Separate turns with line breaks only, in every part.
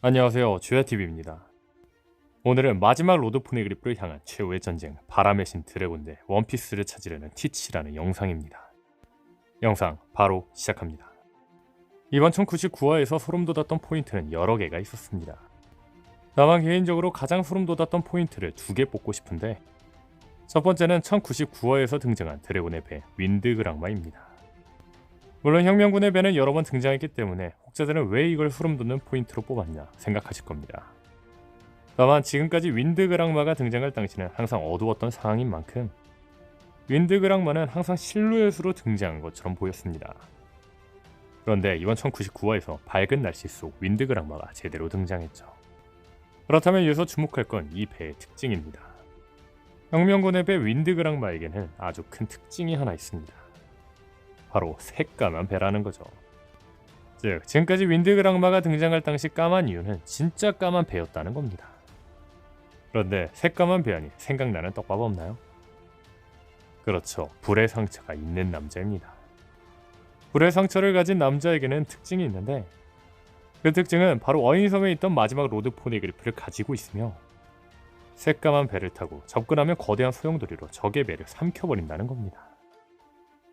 안녕하세요, 주야TV입니다. 오늘은 마지막 로드 포네그리프를 향한 최후의 전쟁, 바람의 신 드래곤 대 원피스를 찾으려는 티치라는 영상입니다. 영상 바로 시작합니다. 이번 1099화에서 소름 돋았던 포인트는 여러 개가 있었습니다. 다만 개인적으로 가장 소름 돋았던 포인트를 두 개 뽑고 싶은데, 첫 번째는 1099화에서 등장한 드래곤의 배 윈드그랑마입니다. 물론 혁명군의 배는 여러 번 등장했기 때문에 혹자들은 왜 이걸 소름 돋는 포인트로 뽑았냐 생각하실 겁니다. 다만 지금까지 윈드그랑마가 등장할 당시는 항상 어두웠던 상황인 만큼 윈드그랑마는 항상 실루엣으로 등장한 것처럼 보였습니다. 그런데 이번 1099화에서 밝은 날씨 속 윈드그랑마가 제대로 등장했죠. 그렇다면 여기서 주목할 건 이 배의 특징입니다. 혁명군의 배 윈드그랑마에게는 아주 큰 특징이 하나 있습니다. 바로 새까만 배라는 거죠. 즉, 지금까지 윈드그랑마가 등장할 당시 까만 이유는 진짜 까만 배였다는 겁니다. 그런데 새까만 배 하니 생각나는 떡밥 없나요? 그렇죠, 불의 상처가 있는 남자입니다. 불의 상처를 가진 남자에게는 특징이 있는데, 그 특징은 바로 어인섬에 있던 마지막 로드 포네그리프를 가지고 있으며 새까만 배를 타고 접근하면 거대한 소용돌이로 적의 배를 삼켜버린다는 겁니다.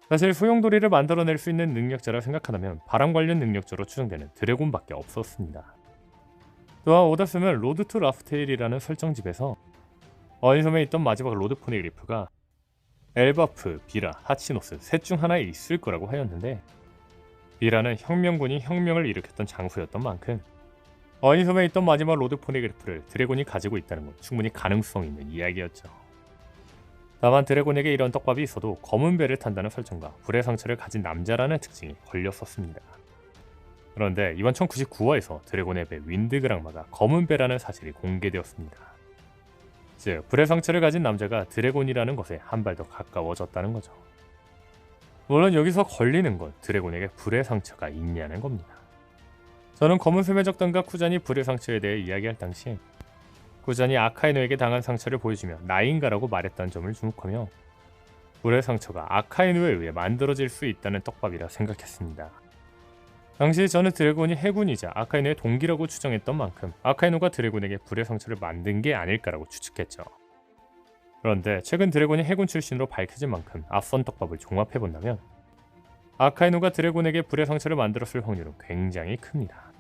사실 소용돌이를 만들어낼 수 있는 능력자라 생각하다면 바람 관련 능력자로 추정되는 드래곤밖에 없었습니다. 또한 오다스는 로드 투 라프테일이라는 설정집에서 어인섬에 있던 마지막 로드 포네그리프가 엘바프, 비라, 하치노스 셋 중 하나에 있을 거라고 하였는데, 비라는 혁명군이 혁명을 일으켰던 장소였던 만큼 어인섬에 있던 마지막 로드 포네그리프를 드래곤이 가지고 있다는 건 충분히 가능성 있는 이야기였죠. 다만 드래곤에게 이런 떡밥이 있어도 검은 배를 탄다는 설정과 불의 상처를 가진 남자라는 특징이 걸렸었습니다. 그런데 이번 1099화에서 드래곤의 배 윈드그랑마가 검은 배라는 사실이 공개되었습니다. 즉, 불의 상처를 가진 남자가 드래곤이라는 것에 한 발 더 가까워졌다는 거죠. 물론 여기서 걸리는 건 드래곤에게 불의 상처가 있냐는 겁니다. 저는 검은 쇠매 적단과 쿠잔이 불의 상처에 대해 이야기할 당시 쿠잔이 아카이누에게 당한 상처를 보여주며 나인가라고 말했다는 점을 주목하며 불의 상처가 아카이누에 의해 만들어질 수 있다는 떡밥이라 생각했습니다. 당시 저는 드래곤이 해군이자 아카이누의 동기라고 추정했던 만큼 아카이누가 드래곤에게 불의 상처를 만든 게 아닐까라고 추측했죠. 그런데 최근 드래곤이 해군 출신으로 밝혀진 만큼 앞선 떡밥을 종합해본다면 아카이누가 드래곤에게 불의 상처를 만들었을 확률은 굉장히 큽니다.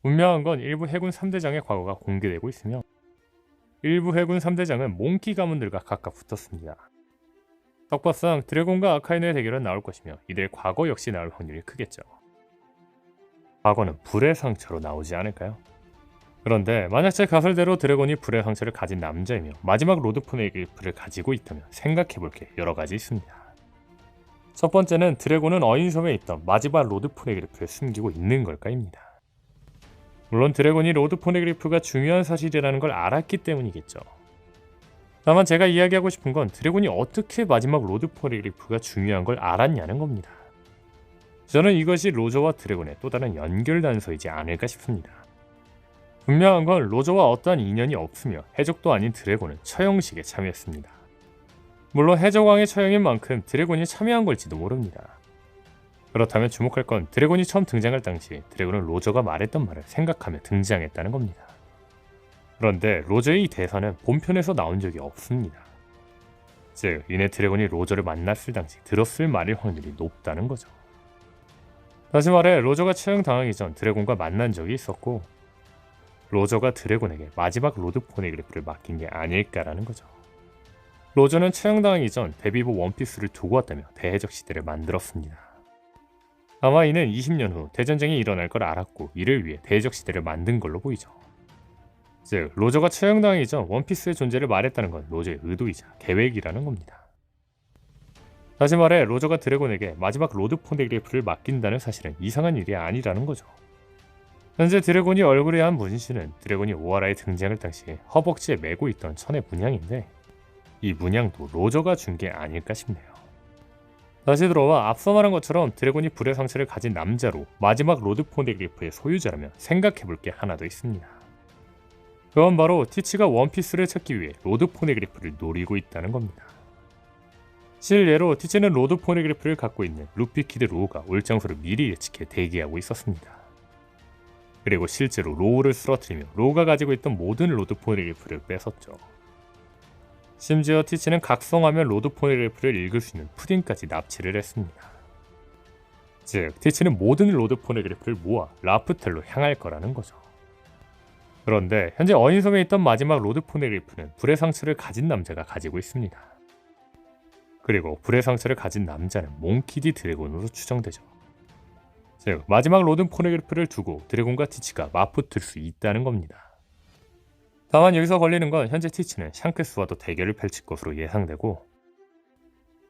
분명한 건 일부 해군 3대장의 과거가 공개되고 있으며 일부 해군 3대장은 몽키 가문들과 각각 붙었습니다. 떡밥상 드래곤과 아카이누의 대결은 나올 것이며 이들의 과거 역시 나올 확률이 크겠죠. 과거는 불의 상처로 나오지 않을까요? 그런데 만약 제 가설대로 드래곤이 불의 상처를 가진 남자이며 마지막 로드 포네그리프를 가지고 있다면 생각해볼 게 여러 가지 있습니다. 첫 번째는 드래곤은 어인섬에 있던 마지막 로드 포네그리프를 숨기고 있는 걸까입니다. 물론 드래곤이 로드 포네그리프가 중요한 사실이라는 걸 알았기 때문이겠죠. 다만 제가 이야기하고 싶은 건 드래곤이 어떻게 마지막 로드 포네그리프가 중요한 걸 알았냐는 겁니다. 저는 이것이 로저와 드래곤의 또 다른 연결 단서이지 않을까 싶습니다. 분명한 건 로저와 어떠한 인연이 없으며 해적도 아닌 드래곤은 처형식에 참여했습니다. 물론 해적왕의 처형인 만큼 드래곤이 참여한 걸지도 모릅니다. 그렇다면 주목할 건 드래곤이 처음 등장할 당시 드래곤은 로저가 말했던 말을 생각하며 등장했다는 겁니다. 그런데 로저의 이 대사는 본편에서 나온 적이 없습니다. 즉, 이내 드래곤이 로저를 만났을 당시 들었을 말일 확률이 높다는 거죠. 다시 말해 로저가 처형당하기 전 드래곤과 만난 적이 있었고 로저가 드래곤에게 마지막 로드 포네그리프를 맡긴 게 아닐까라는 거죠. 로저는 처형당하기 전 데비보 원피스를 두고 왔다며 대해적 시대를 만들었습니다. 아마 이는 20년 후 대전쟁이 일어날 걸 알았고 이를 위해 대해적 시대를 만든 걸로 보이죠. 즉, 로저가 처형당하기 전 원피스의 존재를 말했다는 건 로저의 의도이자 계획이라는 겁니다. 다시 말해 로저가 드래곤에게 마지막 로드 포네그리프를 맡긴다는 사실은 이상한 일이 아니라는 거죠. 현재 드래곤이 얼굴에 한 문신은 드래곤이 오하라에 등장할 당시에 허벅지에 메고 있던 천의 문양인데, 이 문양도 로저가 준 게 아닐까 싶네요. 다시 들어와 앞서 말한 것처럼 드래곤이 불의 상처를 가진 남자로 마지막 로드 포네그리프의 소유자라면 생각해볼 게 하나 더 있습니다. 그건 바로 티치가 원피스를 찾기 위해 로드 포네그리프를 노리고 있다는 겁니다. 실례로 티치는 로드 포네그리프를 갖고 있는 루피 키드 로우가 올 장소를 미리 예측해 대기하고 있었습니다. 그리고 실제로 로우를 쓰러뜨리며 로우가 가지고 있던 모든 로드 포네그리프를 뺏었죠. 심지어 티치는 각성하면 로드 포네그리프를 읽을 수 있는 푸딩까지 납치를 했습니다. 즉, 티치는 모든 로드 포네그리프를 모아 라프텔로 향할 거라는 거죠. 그런데 현재 어인섬에 있던 마지막 로드 포네그리프는 불의 상처를 가진 남자가 가지고 있습니다. 그리고 불의 상처를 가진 남자는 몽키디 드래곤으로 추정되죠. 즉, 마지막 로드 포네그리프를 두고 드래곤과 티치가 맞붙을 수 있다는 겁니다. 다만 여기서 걸리는 건 현재 티치는 샹크스와도 대결을 펼칠 것으로 예상되고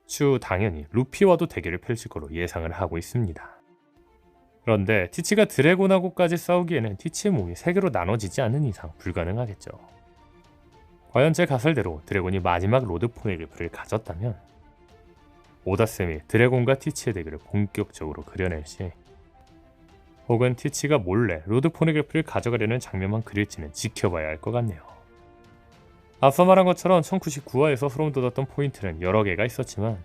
추후 당연히 루피와도 대결을 펼칠 것으로 예상을 하고 있습니다. 그런데 티치가 드래곤하고까지 싸우기에는 티치의 몸이 3개로 나눠지지 않는 이상 불가능하겠죠. 과연 제 가설대로 드래곤이 마지막 로드 포네그리프를 가졌다면 오다쌤이 드래곤과 티치의 대결을 본격적으로 그려낼지 혹은 티치가 몰래 로드 포네그리프를 가져가려는 장면만 그릴지는 지켜봐야 할 것 같네요. 앞서 말한 것처럼 1099화에서 소름 돋았던 포인트는 여러 개가 있었지만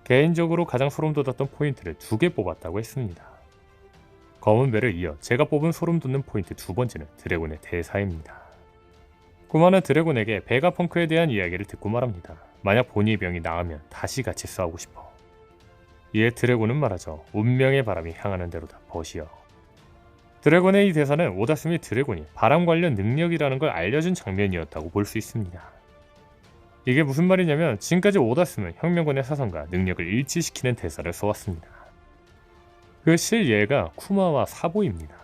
개인적으로 가장 소름 돋았던 포인트를 2개 뽑았다고 했습니다. 검은 배를 이어 제가 뽑은 소름 돋는 포인트 2번째는 드래곤의 대사입니다. 쿠마는 드래곤에게 베가펑크에 대한 이야기를 듣고 말합니다. 만약 보니 병이 나으면 다시 같이 싸우고 싶어. 이에 드래곤은 말하죠. 운명의 바람이 향하는 대로다 버시여. 드래곤의 이 대사는 오다스미 드래곤이 바람 관련 능력이라는 걸 알려준 장면이었다고 볼 수 있습니다. 이게 무슨 말이냐면 지금까지 오다스는 혁명군의 사상과 능력을 일치시키는 대사를 써왔습니다. 그 실예가 쿠마와 사보입니다.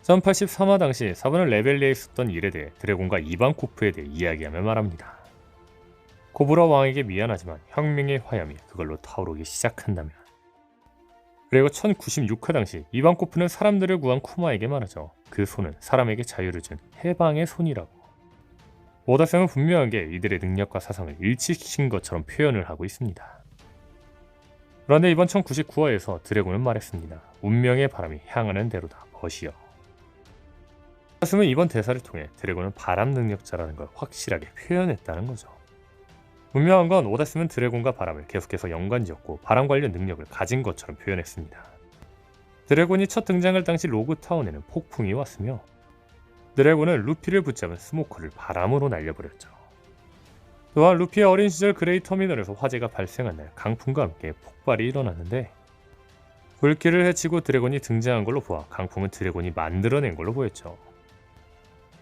1083화 당시 사보는 레벨리에 있었던 일에 대해 드래곤과 이반코프에 대해 이야기하며 말합니다. 코브라 왕에게 미안하지만 혁명의 화염이 그걸로 타오르기 시작한다면. 그리고 1096화 당시 이반코프는 사람들을 구한 쿠마에게 말하죠. 그 손은 사람에게 자유를 준 해방의 손이라고. 오다쌤은 분명하게 이들의 능력과 사상을 일치시킨 것처럼 표현을 하고 있습니다. 그런데 이번 1099화에서 드래곤은 말했습니다. 운명의 바람이 향하는 대로다 버시여. 오다쌤은 이번 대사를 통해 드래곤은 바람 능력자라는 걸 확실하게 표현했다는 거죠. 분명한 건 오다스는 드래곤과 바람을 계속해서 연관지었고 바람 관련 능력을 가진 것처럼 표현했습니다. 드래곤이 첫 등장할 당시 로그타운에는 폭풍이 왔으며 드래곤은 루피를 붙잡은 스모커를 바람으로 날려버렸죠. 또한 루피의 어린 시절 그레이 터미널에서 화재가 발생한 날 강풍과 함께 폭발이 일어났는데 불길을 해치고 드래곤이 등장한 걸로 보아 강풍은 드래곤이 만들어낸 걸로 보였죠.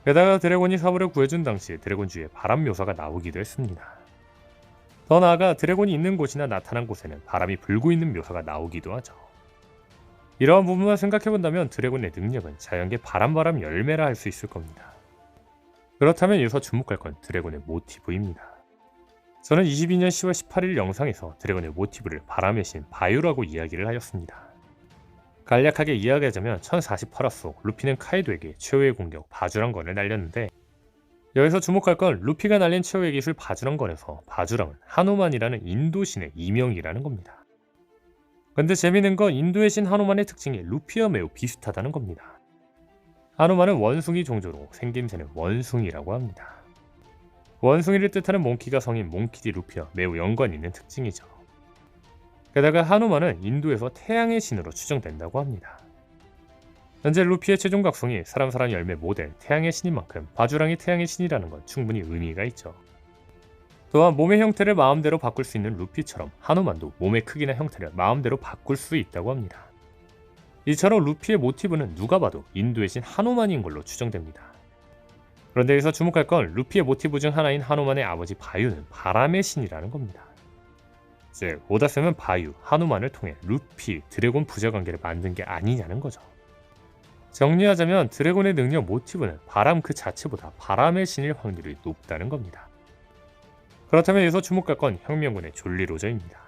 게다가 드래곤이 사부를 구해준 당시 드래곤 주위에 바람 묘사가 나오기도 했습니다. 더 나아가 드래곤이 있는 곳이나 나타난 곳에는 바람이 불고 있는 묘사가 나오기도 하죠. 이러한 부분만 생각해본다면 드래곤의 능력은 자연계 바람 열매라 할 수 있을 겁니다. 그렇다면 여기서 주목할 건 드래곤의 모티브입니다. 저는 22년 10월 18일 영상에서 드래곤의 모티브를 바람의 신 바유라고 이야기를 하였습니다. 간략하게 이야기하자면 1048화 속 루피는 카이도에게 최후의 공격 바주랑건을 날렸는데 여기서 주목할 건 루피가 날린 최후의 기술 바주랑건에서 바주랑은 하누만이라는 인도신의 이명이라는 겁니다. 근데 재미있는 건 인도의 신 하누만의 특징이 루피와 매우 비슷하다는 겁니다. 하누만은 원숭이 종조로 생김새는 원숭이라고 합니다. 원숭이를 뜻하는 몽키가 성인 몽키디 루피와 매우 연관 있는 특징이죠. 게다가 하누만은 인도에서 태양의 신으로 추정된다고 합니다. 현재 루피의 최종 각성이 사람 열매 모델 태양의 신인 만큼 바주랑이 태양의 신이라는 건 충분히 의미가 있죠. 또한 몸의 형태를 마음대로 바꿀 수 있는 루피처럼 하누만도 몸의 크기나 형태를 마음대로 바꿀 수 있다고 합니다. 이처럼 루피의 모티브는 누가 봐도 인도의 신 하누만인 걸로 추정됩니다. 그런데 여기서 주목할 건 루피의 모티브 중 하나인 하누만의 아버지 바유는 바람의 신이라는 겁니다. 즉 오다쌤은 바유, 하누만을 통해 루피, 드래곤 부자관계를 만든 게 아니냐는 거죠. 정리하자면 드래곤의 능력 모티브는 바람 그 자체보다 바람의 신일 확률이 높다는 겁니다. 그렇다면 여기서 주목할 건 혁명군의 졸리 로저입니다.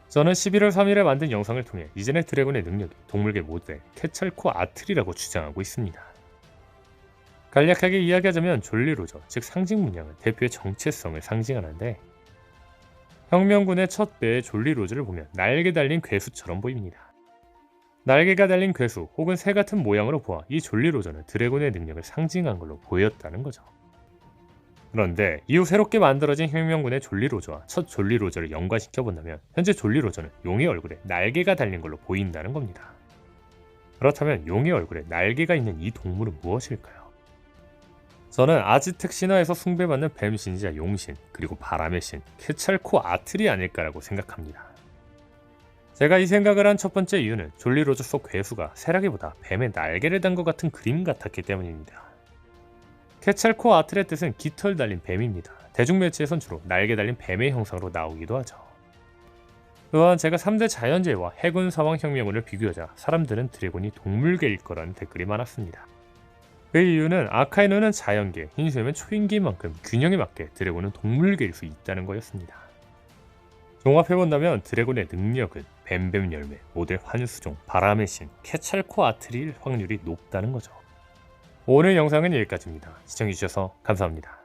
저는 11월 3일에 만든 영상을 통해 이전의 드래곤의 능력이 동물계 모델 케찰코 아틀이라고 주장하고 있습니다. 간략하게 이야기하자면 졸리 로저, 즉 상징 문양은 대표의 정체성을 상징하는데 혁명군의 첫 배의 졸리 로저를 보면 날개 달린 괴수처럼 보입니다. 날개가 달린 괴수 혹은 새 같은 모양으로 보아 이 졸리 로저는 드래곤의 능력을 상징한 걸로 보였다는 거죠. 그런데 이후 새롭게 만들어진 혁명군의 졸리 로저와 첫 졸리 로저를 연관시켜 본다면 현재 졸리 로저는 용의 얼굴에 날개가 달린 걸로 보인다는 겁니다. 그렇다면 용의 얼굴에 날개가 있는 이 동물은 무엇일까요? 저는 아즈텍 신화에서 숭배받는 뱀 신자 용신, 그리고 바람의 신 케찰코아틀이 아닐까라고 생각합니다. 제가 이 생각을 한 첫 번째 이유는 졸리로즈 속 괴수가 세라기보다 뱀의 날개를 단 것 같은 그림 같았기 때문입니다. 케찰코아틀의 뜻은 깃털 달린 뱀입니다. 대중매체에선 주로 날개 달린 뱀의 형상으로 나오기도 하죠. 또한 제가 3대 자연재해와 해군 사왕 혁명군을 비교하자 사람들은 드래곤이 동물계일 거라는 댓글이 많았습니다. 그 이유는 아카이누는 자연계, 흰수염은 초인계인 만큼 균형에 맞게 드래곤은 동물계일 수 있다는 거였습니다. 종합해본다면 드래곤의 능력은 뱀뱀 열매, 모델 환수종, 바람의 신, 케찰코아틀일 확률이 높다는 거죠. 오늘 영상은 여기까지입니다. 시청해주셔서 감사합니다.